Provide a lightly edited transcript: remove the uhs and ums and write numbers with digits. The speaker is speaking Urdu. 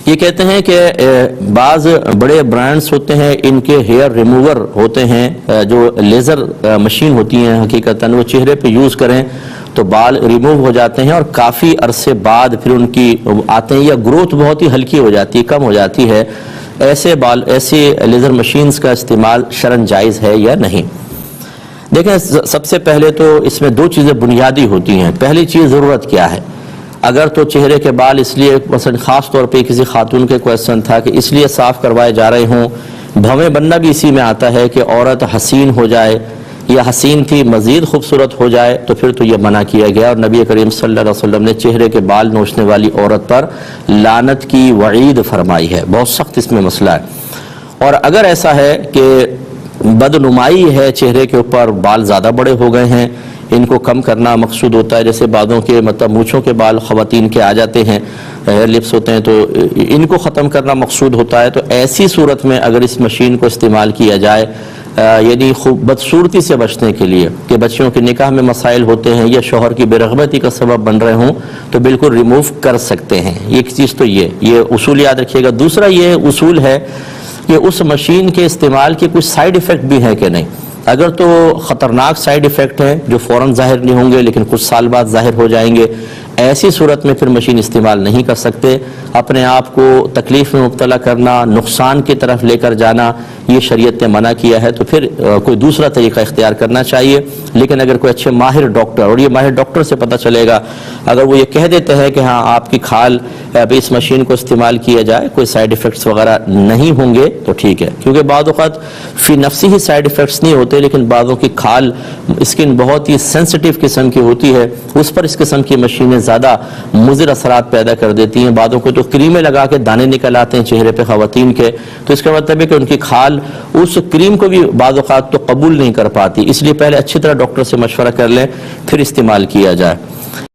یہ کہتے ہیں کہ بعض بڑے برانڈز ہوتے ہیں، ان کے ہیئر ریموور ہوتے ہیں جو لیزر مشین ہوتی ہیں، حقیقتاً وہ چہرے پہ یوز کریں تو بال ریموو ہو جاتے ہیں اور کافی عرصے بعد پھر ان کی آتے ہیں، یا گروتھ بہت ہی ہلکی ہو جاتی ہے، کم ہو جاتی ہے۔ ایسے لیزر مشینز کا استعمال شرعاً جائز ہے یا نہیں؟ دیکھیں، سب سے پہلے تو اس میں دو چیزیں بنیادی ہوتی ہیں۔ پہلی چیز ضرورت کیا ہے؟ اگر تو چہرے کے بال اس لیے مثلا خاص طور پہ کسی خاتون کے کویسچن تھا کہ اس لیے صاف کروائے جا رہے ہوں، بھویں بننا بھی اسی میں آتا ہے کہ عورت حسین ہو جائے یا حسین تھی مزید خوبصورت ہو جائے، تو پھر تو یہ منع کیا گیا، اور نبی کریم صلی اللہ علیہ وسلم نے چہرے کے بال نوچنے والی عورت پر لعنت کی وعید فرمائی ہے، بہت سخت اس میں مسئلہ ہے۔ اور اگر ایسا ہے کہ بدنمائی ہے، چہرے کے اوپر بال زیادہ بڑے ہو گئے ہیں، ان کو کم کرنا مقصود ہوتا ہے، جیسے بعضوں کے مونچھوں کے بال خواتین کے آ جاتے ہیں، ہیئر لپس ہوتے ہیں، تو ان کو ختم کرنا مقصود ہوتا ہے، تو ایسی صورت میں اگر اس مشین کو استعمال کیا جائے، یعنی خوب بدصورتی سے بچنے کے لیے کہ بچیوں کے نکاح میں مسائل ہوتے ہیں یا شوہر کی بے رغبتی کا سبب بن رہے ہوں، تو بالکل ریموو کر سکتے ہیں۔ ایک چیز تو یہ اصول یاد رکھیے گا۔ دوسرا یہ اصول ہے کہ اس مشین کے استعمال کے کچھ سائیڈ ایفیکٹ بھی ہیں کہ نہیں۔ اگر تو خطرناک سائیڈ ایفیکٹ ہیں جو فوراً ظاہر نہیں ہوں گے لیکن کچھ سال بعد ظاہر ہو جائیں گے، ایسی صورت میں پھر مشین استعمال نہیں کر سکتے۔ اپنے آپ کو تکلیف میں مبتلا کرنا، نقصان کی طرف لے کر جانا، یہ شریعت نے منع کیا ہے، تو پھر کوئی دوسرا طریقہ اختیار کرنا چاہیے۔ لیکن اگر کوئی اچھے ماہر ڈاکٹر، اور یہ ماہر ڈاکٹر سے پتہ چلے گا، اگر وہ یہ کہہ دیتے ہیں کہ ہاں آپ کی کھال ابھی اس مشین کو استعمال کیا جائے، کوئی سائیڈ ایفیکٹس وغیرہ نہیں ہوں گے، تو ٹھیک ہے۔ کیونکہ بعض اوقات فی نفسی ہی سائیڈ ایفیکٹس نہیں ہوتے، لیکن بعضوں کی کھال اسکن بہت ہی سینسٹیو قسم کی ہوتی ہے، اس پر اس قسم کی مشینیں زیادہ مضر اثرات پیدا کر دیتی ہیں۔ بعضوں کو تو کریمیں لگا کے دانے نکل آتے ہیں چہرے پہ خواتین کے، تو اس کا مطلب ہے کہ ان کی کھال اس کریم کو بھی بعض اوقات تو قبول نہیں کر پاتی، اس لیے پہلے اچھی طرح ڈاکٹر سے مشورہ کر لیں پھر استعمال کیا جائے۔